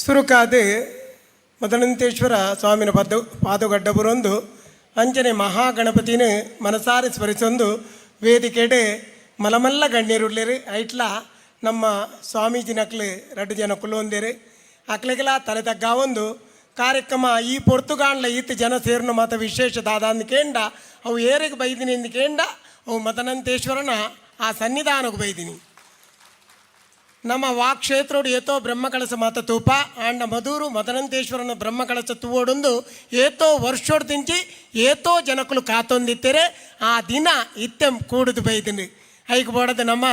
ಸುರುಕಾದ ಮದನಂತೇಶ್ವರ ಸ್ವಾಮಿನ ಪಾದಗಡ್ಡಬುರೊಂದು ಅಂಚನೆ ಮಹಾಗಣಪತಿನ ಮನಸಾರೆ ಸ್ಮರಿಸೊಂದು ವೇದಿಕೆಡೆ ಮಲಮಲ್ಲ ಗಣ್ಯರುಳ್ಳೇರು ಐಟ್ಲ ನಮ್ಮ ಸ್ವಾಮೀಜಿನಕ್ಲು 2 ಜನ ಕುಲ್ಲೊಂದೇರು ಅಕ್ಲೆಗೆಲ್ಲ ತಲೆ ತಗ್ಗ ಒಂದು ಕಾರ್ಯಕ್ರಮ ಈ ಪೊರ್ತುಗಾಂಡ್ಲ ಈತ ಜನ ಸೇರಿನ ಮಾತ ವಿಶೇಷ ದಾದಾಂದು ಕೇಂಡ ಅವು ಏರಿಗೆ ಬೈದಿನಿ ಎಂದು ಕೇಂಡ ಅವು ಮದನಂತೇಶ್ವರನ ಆ ಸನ್ನಿಧಾನಕ್ಕೆ ಬೈದಿನಿ ನಮ್ಮ ವಾಕ್ಷೇತ್ರೋಡು ಏತೋ ಬ್ರಹ್ಮಕಳಸ ಮಾತ ತೂಪ ಆಂಡ ಮಧೂರು ಮದನಂತೇಶ್ವರನ ಬ್ರಹ್ಮಕಳಸ ತೂವೊಂದು ಏತೋ ವರ್ಷೋಡು ತಿಂಚಿ ಏತೋ ಜನಕ್ಕಲು ಕಾತೊಂದಿತ್ತೇರೆ ಆ ದಿನ ಇತ್ತೆ ಕೂಡುದು ಬೈದಿನಿ ಐಕ್ ಬೋಡದು ನಮ್ಮ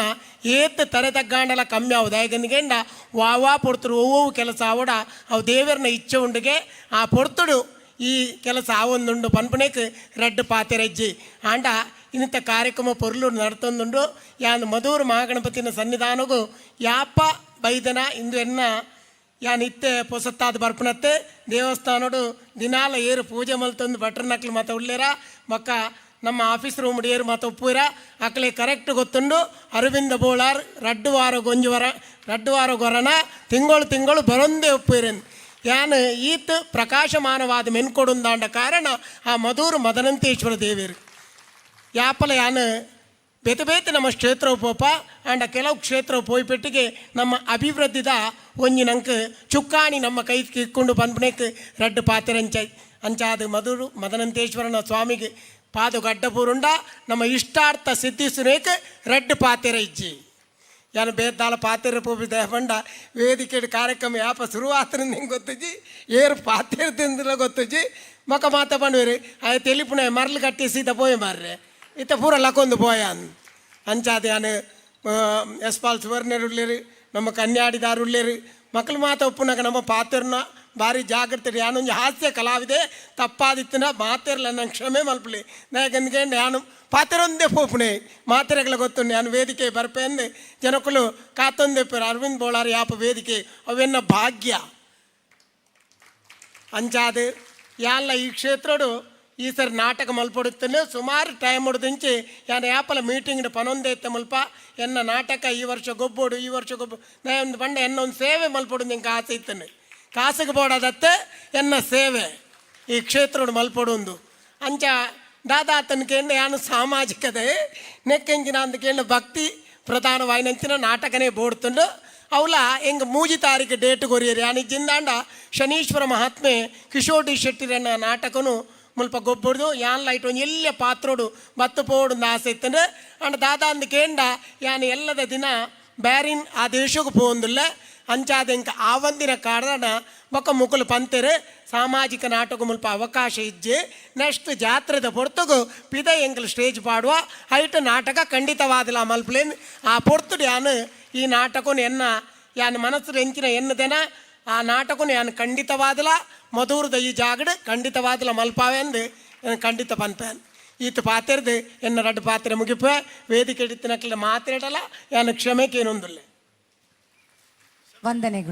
ಏತ್ ತರೆ ತಗ್ಗಾಂಡಲ ಕಮ್ಮಿ ಆവുದು ಐಗಂದ್ಗೇಂಡ ವಾವಾ ಪೊರ್ತರು ಒವ್ವವು ಕೆಲಸ ಆವಡ ಅವು ದೇವರನ್ನ ಇಚ್ಛೆ ಉಂಡಿಗೆ ಆ ಪೊರ್ತುಡು ಈ ಕೆಲಸ ಆವೊಂದುಂಡು ಪನ್ಪಣೆಕ್ ರೆಡ್ ಪಾತೆರಜ್ಜಿ ಆಂಡ ಇನ್ನಿತ ಕಾರ್ಯಕ್ರಮ ಪೊರ್ಲು ನಡ್ತೊಂದುಂಡು ಯಾನ್ ಮಧೂರು ಮಹಾಗಣಪತಿನ ಸನ್ನಿಧಾನಗೂ ಯಾಪ ಬೈದನ ಇಂದು ಎನ್ನ ಯಾನ್ ಇತ್ತೆ ಪೊಸತ್ತಾದ ಬರ್ಪಣತ್ತೆ ದೇವಸ್ಥಾನಡು ದಿನಾಲ ಏರು ಪೂಜೆ ಮಲ್ತೊಂದು ಭಟ್ರನಕ್ಲು ಮಾತ ಉಳ್ಳೇರ ಮಕ್ಕ ನಮ್ಮ ಆಫೀಸ್ ರೂಮ್ ಏರು ಮಾತ ಒಪ್ಪುರ ಅಕ್ಲೆ ಕರೆಕ್ಟ್ ಗೊತ್ತುಂಡು ಅರವಿಂದ ಬೋಳಾರ್ ರಡ್ಡು ವಾರ ಗೊರನ ತಿಂಗಳು ಬರೊಂದೇ ಒಪ್ಪುರೇನು ಯಾನ್ ಈತ್ ಪ್ರಕಾಶಮಾನವಾದ ಮೆನ್ಕೊಡುಂದಾಂಡ ಕಾರಣ ಆ ಮಧೂರು ಮದನಂತೇಶ್ವರ ದೇವಿಯರು ಯಾಪಲ ಯಾನ್ ಬೇತೆ ನಮ್ಮ ಕ್ಷೇತ್ರ ಪೋಪ ಆಂಡ ಕೆಲವು ಕ್ಷೇತ್ರ ಪೋಯ್ಪೆಟ್ಟಿಗೆ ನಮ್ಮ ಅಭಿವೃದ್ಧಿದ ಒಂಜಿನಂಕ ಚುಕ್ಕಾಣಿ ನಮ್ಮ ಕೈ ಇಕ್ಕೊಂಡು ಬಂದ್ಬಿನೇಕ್ ರೆಡ್ ಪಾತೆರಂಚಾಯ್ ಅಂಚಾದ ಮಧುರು ಮದನಂತೇಶ್ವರನ ಸ್ವಾಮಿಗೆ ಪಾದಗಡ್ಡಪೂರುಂಡ ನಮ್ಮ ಇಷ್ಟಾರ್ಥ ಸಿದ್ಧಿಸುನೇಕ್ ರೆಡ್ ಪಾತೆರ ಇಜ್ಜಿ ಯಾನು ಬೇತಾಳ ಪಾತೆರ ಪೋಪಿ ದೇಹಂಡ ವೇದಿಕೆ ಕಾರ್ಯಕ್ರಮ ಯಾಪ ಶುರುವಾತ್ರಿಂದ ಹಿಂಗೆ ಗೊತ್ತಜ್ಜಿ ಏರು ಪಾತೆರ ತಿಂದಿಲ್ಲ ಗೊತ್ತಜ್ಜಿ ಮಕ್ಕ ಮಾತ ಬಂದ್ವೇರಿ ಆಯ್ತು ತೆಲಿಪುಣ ಮರಳು ಕಟ್ಟಿ ಸೀತ ಪೋಯ್ ಮಾರ್ರೆ ಇತ್ತ ಪೂರ ಲಕ್ಕೊಂದು ಪೋಯ ಅಂಚಾದ ಯಾನು ಯಶ್ಪಾಲ್ ಸುವರ್ಣರು ಉಳ್ಳೇರು ನಮ್ಮ ಕನ್ಯಾಡಿದಾರು ಉಳ್ಳೇರು ಮಕ್ಕಳು ಮಾತ ಒಪ್ಪುನಾಗ ನಮ್ಮ ಪಾತೆರನ್ನ ಭಾರಿ ಜಾಗ್ರತೆ ಯಾನೊಂದು ಹಾಸ್ಯ ಕಲಾವಿದೆ ತಪ್ಪಾದಿತ್ತನ ಮಾತೆರಲ್ಲ ನಂಗೆ ಕ್ಷಮೆ ಮಲ್ಪಲಿ ನಾಯಕಂದ್ಕೊಂಡು ಯಾನು ಪಾತೆರೊಂದೇ ಪೋಪುಣೆ ಮಾತೆರೆಗಳ ಗೊತ್ತು ನಾನು ವೇದಿಕೆ ಬರ್ಪೆಂದು ಜನಕ್ಕಳು ಕಾತೊಂದೆಪ್ಪರು ಅರವಿಂದ್ ಬೋಳಾರ್ ಯಾಪ ವೇದಿಕೆ ಅವೆನ್ನ ಭಾಗ್ಯ ಅಂಚಾದ ಯಾಲ್ಲ ಈ ಕ್ಷೇತ್ರಡು ಈ ಸರಿ ನಾಟಕ ಮಲ್ಪಡುತ್ತೇನೆ ಸುಮಾರು ಟೈಮ್ ಹೊಡೆದಿಂಚಿ ಯಾನ ಯಾಪಲ ಮೀಟಿಂಗ್ ಪನೊಂದೇ ಇತ್ತೆ ಮಲ್ಪ ಎನ್ನ ನಾಟಕ ಈ ವರ್ಷ ಗೊಬ್ಬೋಡು ನಾ ಒಂದು ಬಂಡ ಎನ್ನ ಒಂದು ಸೇವೆ ಮಲ್ಪಡು ನಿಂಗೆ ಆಸೆ ಇತ್ತೇನೆ ಕಾಸಿಗೆ ಬೋಡದತ್ತೆ ಎನ್ನ ಸೇವೆ ಈ ಕ್ಷೇತ್ರಡು ಮಲ್ಪಡೊಂದು ಅಂಚ ದಾದಾತನಕೇಂಡ ಯಾನು ಸಾಮಾಜಿಕತೆ ನೆಕ್ಕೆಂಚಿನ ಅಂದಕೇಂಡ ಭಕ್ತಿ ಪ್ರಧಾನವಾಯಿನಂಚಿನ ನಾಟಕನೇ ಬೋಡ್ತುಂಡು ಅವಲ ಹೆಂಗೆ 3 ತಾರೀಕು ಡೇಟ್ ಕೊರಿಯರಿ ಯಾನಿಜ್ಜಿಂದಾಂಡ ಶನೀಶ್ವರ ಮಹಾತ್ಮೆ ಕಿಶೋರ್ ಶೆಟ್ಟಿರನ್ನ ನಾಟಕನು ಮುಲ್ಪ ಗೊಬ್ಬರದು ಯಾನ್ ಲೈಟ್ ಒಂದು ಎಲ್ಲ ಪಾತ್ರೋಡು ಬತ್ತು ಪೋಡು ಆಸೆ ಇತ್ತಂದ್ರೆ ಅಂಡ್ ದಾದಾ ಅಂದಕೇಂಡ ಯಾನು ಎಲ್ಲದ ದಿನ ಬ್ಯಾರಿನ್ ಆ ದೇಶಕ್ಕೆ ಪೋಂದಿಲ್ಲ ಅಂಚಾದ ಇಂಕ ಆ ಒಂದಿನ ಕಾರಣ ಬೊಕ್ಕ ಮುಕ್ಕಲು ಪಂತೆರೆ ಸಾಮಾಜಿಕ ನಾಟಕ ಮುಲ್ಪ ಅವಕಾಶ ಇಜ್ಜೆ ನೆಕ್ಸ್ಟ್ ಜಾತ್ರೆದ ಪೊರ್ತುಗು ಪಿದ ಎಂಕಲ್ ಸ್ಟೇಜ್ ಪಾಡುವ ಹೈಟ್ ನಾಟಕ ಖಂಡಿತವಾದಿಲ್ಲ ಮಲ್ಪಲೇನ್ ಆ ಪೊರ್ತುಡು ಯಾನು ಈ ನಾಟಕನು ಎನ್ನ ಯಾನು ಮನಸ್ಸು ಎಂಚಿನ ಎನ್ನದೇನ ಆ ನಾಟಕನು ಯಾನು ಖಂಡಿತವಾದಿಲ್ಲ ಮಧೂರದ ಈ ಜಾಗಡ್ ಖಂಡಿತವಾದಿಲ್ಲ ಮಲ್ಪಾವೆ ಅಂದು ಖಂಡಿತ ಪನ್ಪೇನ್ ಈತ ಪಾತೆರ್ದು ಎನ್ನ 2 ಪಾತ್ರೆ ಮುಗಿಪ ವೇದಿಕೆ ಇಡಿತಿನಕ್ಲ ಮಾತಾಡಲ್ಲ ಯಾನು ಕ್ಷಮೆಗೆ ಏನೊಂದಿಲ್ಲ ವಂದನೆಗಳು.